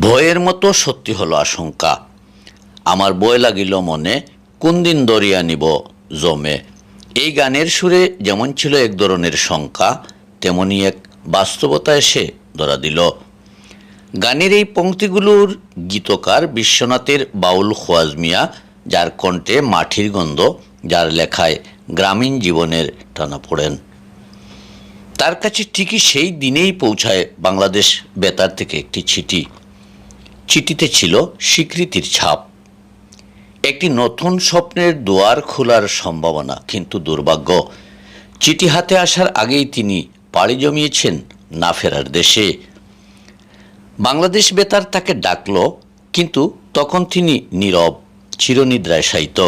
ভয়ের মতো সত্যি হলো আশঙ্কা। আমার ভয় লাগিল মনে, কোন দিন দরিয়া নিব জমে। এই গানের সুরে যেমন ছিল এক ধরনের শঙ্কা, তেমনি এক বাস্তবতা এসে ধরা দিল। গানের এই পংক্তিগুলোর গীতকার বিশ্বনাথের বাউল খোয়াজ মিয়া, যার কণ্ঠে মাটির গন্ধ, যার লেখায় গ্রামীণ জীবনের টানাপোড়েন। তার কাছে ঠিকই সেই দিনেই পৌঁছায় বাংলাদেশ বেতার থেকে একটি চিঠি। চিঠিতে ছিল স্বীকৃতির ছাপ, একটি নতুন স্বপ্নের দুয়ার খোলার সম্ভাবনা। কিন্তু দুর্ভাগ্য, চিঠি হাতে আসার আগেই তিনি পাড়ি জমিয়েছেন না ফেরার দেশে। বাংলাদেশ বেতার তাকে ডাকল, কিন্তু তখন তিনি নীরব, চিরনিদ্রায় শায়িত।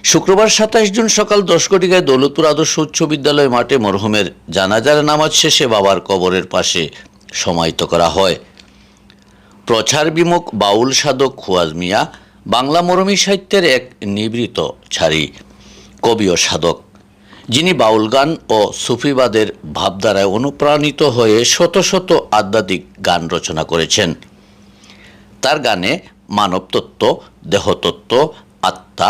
শুক্রবার ২৭ জুন সকাল ১০ ঘটিকায় দৌলতপুর আদর্শ উচ্চ বিদ্যালয় মাঠে মরহুমের জানাজার নামাজ শেষে বাবার কবরের পাশে সমাহিত করা হয়। প্রচার বিমুখ বাউল সাধক খোয়াজ মিয়া বাংলা মরমী সাহিত্যের এক নিবৃত ছাড়ি, কবি ও সাধক, যিনি বাউল গান ও সুফিবাদের ভাবধারায় অনুপ্রাণিত হয়ে শত শত আধ্যাত্মিক গান রচনা করেছেন। তার গানে মানবতত্ত্ব, দেহতত্ত্ব, আত্মা,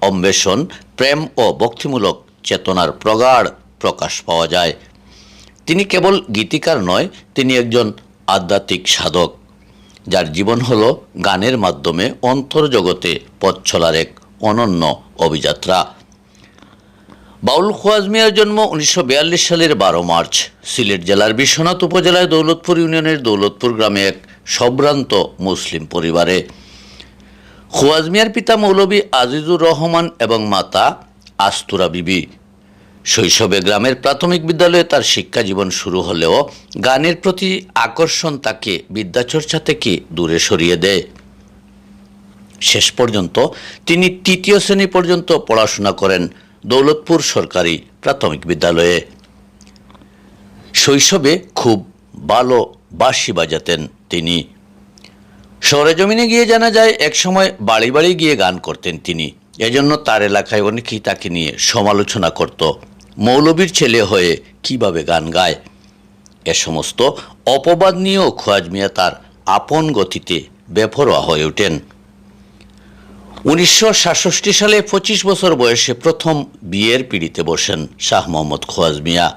অন্বেষণ, প্রেম ও ভক্তিমূলক চেতনার প্রগাঢ় প্রকাশ পাওয়া যায়। তিনি কেবল গীতিকার নয়, তিনি একজন আধ্যাত্মিক সাধক, যার জীবন হল গানের মাধ্যমে অন্তর্জগতে পথ চলার এক অনন্য অভিযাত্রা। বাউল খোয়াজ মিয়ার জন্ম ১৯৪২ সালের ১২ মার্চ সিলেট জেলার বিশ্বনাথ উপজেলায় দৌলতপুর ইউনিয়নের দৌলতপুর গ্রামে এক সম্ভ্রান্ত মুসলিম পরিবারে। খোয়াজ মিয়ার পিতা মৌলভী আজিজুর রহমান এবং মাতা আস্তুরা বিবি। শৈশবে গ্রামের প্রাথমিক বিদ্যালয়ে তার শিক্ষা জীবন শুরু হলেও গানের প্রতি আকর্ষণ তাকে বিদ্যাচর্চা থেকে দূরে সরিয়ে দেয়। শেষ পর্যন্ত তিনি ৩য় শ্রেণী পর্যন্ত পড়াশোনা করেন দৌলতপুর সরকারি প্রাথমিক বিদ্যালয়ে। শৈশবে খুব ভালো বাঁশি বাজাতেন তিনি। সরেজমিনে গিয়ে জানা যায়, একসময় বাড়ি বাড়ি গিয়ে গান করতেন তিনি। এজন্য তার এলাকায় অনেকেই তাকে নিয়ে সমালোচনা করত, মৌলবীর ছেলে হয়ে কিভাবে গান গায়। এ সমস্ত অপবাদ নিয়েও খোয়াজ মিয়া তার আপন গতিতে বেপরোয়া হয়ে ওঠেন। ১৯৬৭ সালে ২৫ বছর বয়সে প্রথম বিয়ের পিঁড়িতে বসেন শাহ মোহাম্মদ খোয়াজ মিয়া।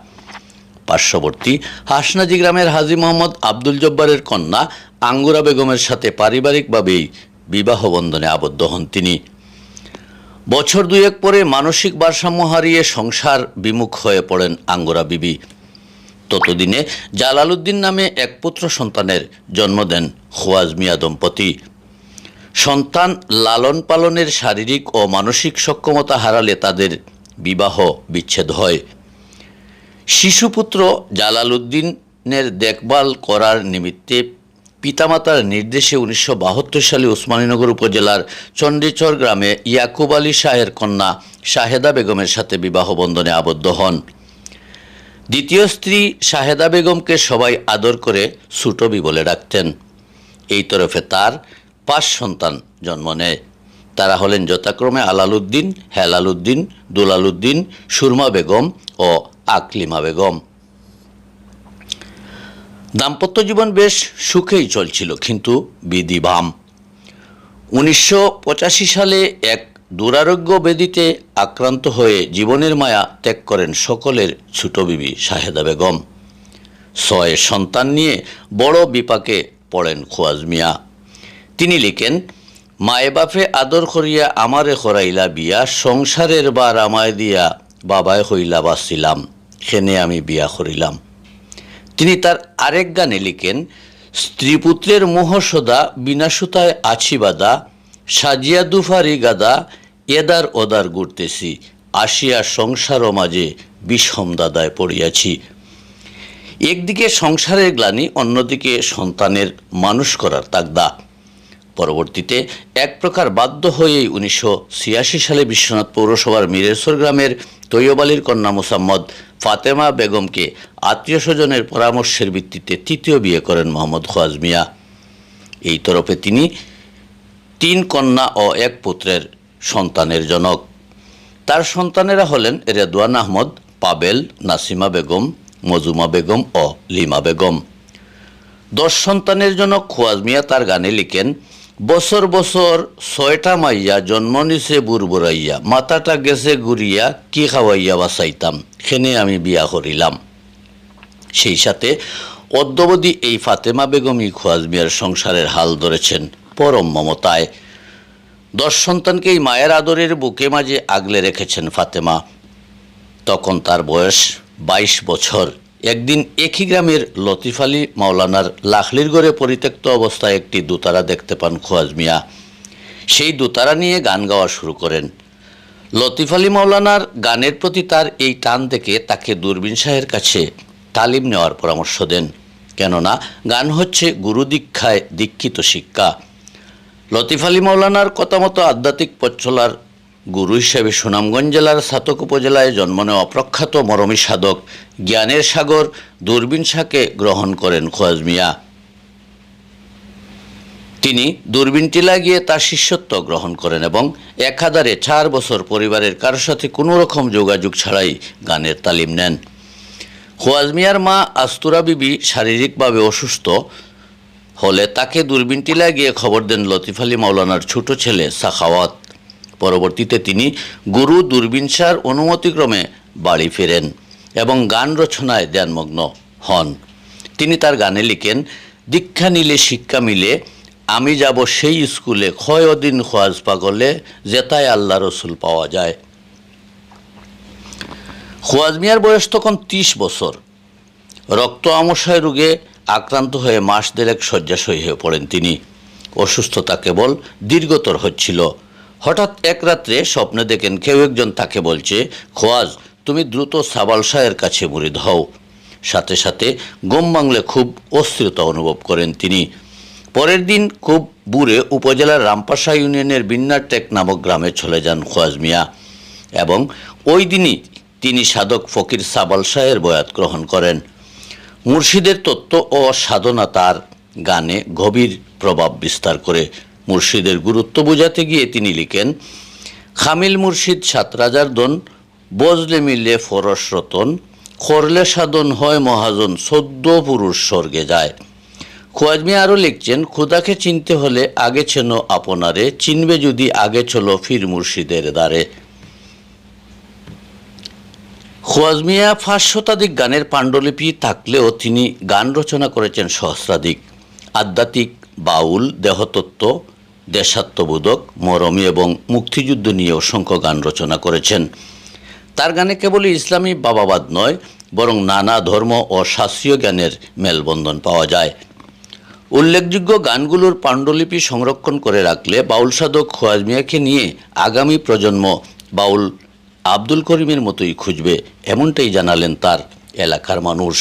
পার্শ্ববর্তী হাসনাজি গ্রামের হাজী মোহাম্মদ আব্দুল জব্বারের কন্যা আঙ্গুরা বেগমের সাথে পারিবারিকভাবেই বিবাহ বন্ধনে আবদ্ধ হন তিনি। বছর দুয়েক পরে মানসিক ভারসাম্য হারিয়ে সংসার বিমুখ হয়ে পড়েন আঙ্গুরা বিবি। ততদিনে জালালউদ্দিন নামে এক পুত্র সন্তানের জন্ম দেন খোয়াজ মিয়া দম্পতি। সন্তান লালন পালনের শারীরিক ও মানসিক সক্ষমতা হারালে তাদের বিবাহ বিচ্ছেদ হয়। শিশুপুত্র জালালউদ্দিনের দেখভাল করার নিমিত্তে পিতামাতার নির্দেশে ১৯৭২ সালে ওসমানীনগর উপজেলার চণ্ডীচর গ্রামে ইয়াকুব আলী শাহের কন্যা শাহেদা বেগমের সাথে বিবাহ বন্ধনে আবদ্ধ হন। দ্বিতীয় স্ত্রী শাহেদা বেগমকে সবাই আদর করে ছুটবি বলে ডাকতেন। এই তরফে তার ৫ সন্তান জন্ম নেয়। তারা হলেন যথাক্রমে আলালউদ্দিন, হেলালউদ্দিন, দুলালউদ্দিন, সুরমা বেগম ও আকলিমা বেগম। দাম্পত্য জীবন বেশ সুখেই চলছিল, কিন্তু বিধি বাম। ১৯৮৫ সালে এক দুরারোগ্য ব্যাধিতে আক্রান্ত হয়ে জীবনের মায়া ত্যাগ করেন সকলের ছোট বিবি শাহেদা বেগম। ৬ সন্তান নিয়ে বড় বিপাকে পড়েন খোয়াজ মিয়া। তিনি লিখেন, মায়ে বাপে আদর করিয়া আমারে করাইলা বিয়া, সংসারের বার আমায় দিয়া বাবায় হইলা বাঁচিলাম, খেনে আমি বিয়া করিলাম। তিনি তার আরেক গানে লিখেন, স্ত্রীপুত্রের মোহ সদা বিনাশুতায় আছি বাদা, সাজিয়া দুফারি গাদা এদার ওদার ঘুরতেছি, আসিয়া সংসারও মাঝে বিষম দাদায় পড়িয়াছি। একদিকে সংসারের গ্লানি, অন্যদিকে সন্তানের মানুষ করার তাগদা। পরবর্তীতে এক প্রকার বাধ্য হয়েই ১৯৮৬ সালে বিশ্বনাথ পৌরসভার মিরেশ্বর গ্রামের তৈয়ব আলীর কন্যা মোসাম্মদ ফাতেমা বেগমকে আত্মীয় স্বজনের পরামর্শের ভিত্তিতে ৩য় বিয়ে করেন মোহাম্মদ খোয়াজ মিয়া। এই তরফে তিনি ৩ কন্যা ও ১ পুত্রের সন্তানের জনক। তার সন্তানেরা হলেন রেদওয়ান আহমদ, পাবেল, নাসিমা বেগম, মজুমা বেগম ও লিমা বেগম। 10 সন্তানের জনক খোয়াজ মিয়া তার গানে লিখেন, বছর বছর 6টা মাইয়া জন্ম নিছে বুরবুরাইয়া, মাথাটা গেছে গুড়িয়া, কি খাওয়াইয়া বাঁচাইতাম, খেনে আমি বিয়া করিলাম। সেই সাথে অদ্যবধি এই ফাতেমা বেগমই খোয়াজ মিয়ার সংসারের হাল ধরেছেন পরম মমতায়। 10 সন্তানকে এই মায়ের আদরের বুকে মাঝে আগলে রেখেছেন ফাতেমা। তখন তার বয়স 22 বছর। একদিন একই গ্রামের লতিফ আলী মাওলানার লাখলির গড়ে পরিত্যক্ত অবস্থায় একটি দোতারা দেখতে পান খোয়াজ মিয়া। সেই দোতারা নিয়ে গান গাওয়া শুরু করেন। লতিফ আলী মাওলানার গানের প্রতি তার এই টান দেখে তাকে দূরবীন শাহের কাছে তালিম নেওয়ার পরামর্শ দেন, কেননা গান হচ্ছে গুরু দীক্ষায় দীক্ষিত শিক্ষা। লতিফ আলী মাওলানার কথা মতো আধ্যাত্মিক পথ চলার গুরু হিসেবে সুনামগঞ্জ জেলার ছাতক উপজেলায় জন্ম নেওয়া প্রখ্যাত মরমী সাধক জ্ঞানের সাগর দূরবীন শাহকে গ্রহণ করেন খোয়াজ মিয়া। তিনি দূরবীনটি লাগিয়ে তার শিষ্যত্ব গ্রহণ করেন এবং একাধারে 4 বছর পরিবারের কারোর সাথে কোনো রকম যোগাযোগ ছাড়াই গানের তালিম নেন। খোয়াজ মিয়ার মা আস্তুরা বিবি শারীরিকভাবে অসুস্থ হলে তাকে দূরবীনটি লাগিয়ে খবর দেন লতিফ আলী মাওলানার ছোট ছেলে সাখাওয়াত। পরবর্তীতে তিনি গুরু দূরবীন শাহর অনুমতিক্রমে বাড়ি ফেরেন এবং গান রচনায় ধ্যানমগ্ন হন। তিনি তার গানে লিখেন, দীক্ষা নিলে শিক্ষা মিলে, আমি যাব সেই স্কুলে, ক্ষয়দিন খোয়াজ পাগলে, যেতায় আল্লাহ রসুল পাওয়া যায়। খোয়াজ মিয়ার বয়স তখন 30 বছর। রক্ত আমাশয় রোগে আক্রান্ত হয়ে মাস দেড়েক শয্যাশয়ী হয়ে পড়েন তিনি। অসুস্থতা কেবল দীর্ঘতর হচ্ছিল। হঠাৎ এক রাত্রে স্বপ্নে দেখেন কেউ একজন তাকে বলছে, খোয়াজ, তুমি দ্রুত সাবাল শাহের কাছে মুরিদ হও। সাথে সাথে গম বাংলে খুব অস্থিরতা অনুভব করেন তিনি। পরের দিন খুব বুড়ে উপজেলার রামপাশা ইউনিয়নের বিন্নারটেক নামক গ্রামে চলে যান খোয়াজ মিয়া এবং ওই দিনই তিনি সাধক ফকির সাবাল শাহের বয়াত গ্রহণ করেন। মুর্শিদের তত্ত্ব ও সাধনা তার গানে গভীর প্রভাব বিস্তার করে। মুর্শিদের গুরুত্ব বোঝাতে গিয়ে তিনি লিখেন, খামিল মুর্শিদ 7 রাজার দন, বজলে মিললে ফরস রতন, করলে সাধন হয় মহাজন, 14 পুরুষ স্বর্গে যায়। খোয়াজ মিয়া আরও লিখছেন, খুদাকে চিনতে হলে আগে চেনো আপনারে, চিনবে যদি আগে চলো ফির মুর্শিদের দ্বারে। খোয়াজ মিয়া 5 শতাধিক গানের পাণ্ডুলিপি থাকলেও তিনি গান রচনা করেছেন সহস্রাধিক। আধ্যাত্মিক, বাউল, দেহতত্ত্ব, দেশাত্মবোধক, মরমী এবং মুক্তিযুদ্ধ নিয়ে অসংখ্য গান রচনা করেছেন। তার গানে কেবলই ইসলামী বাবাবাদ নয়, বরং নানা ধর্ম ও শাস্ত্রীয় জ্ঞানের মেলবন্ধন পাওয়া যায়। উল্লেখযোগ্য গানগুলোর পাণ্ডুলিপি সংরক্ষণ করে রাখলে বাউল সাধক খোয়াজ মিয়াকে নিয়ে আগামী প্রজন্ম বাউল আব্দুল করিমের মতোই খুঁজবে, এমনটাই জানালেন তার এলাকার মানুষ।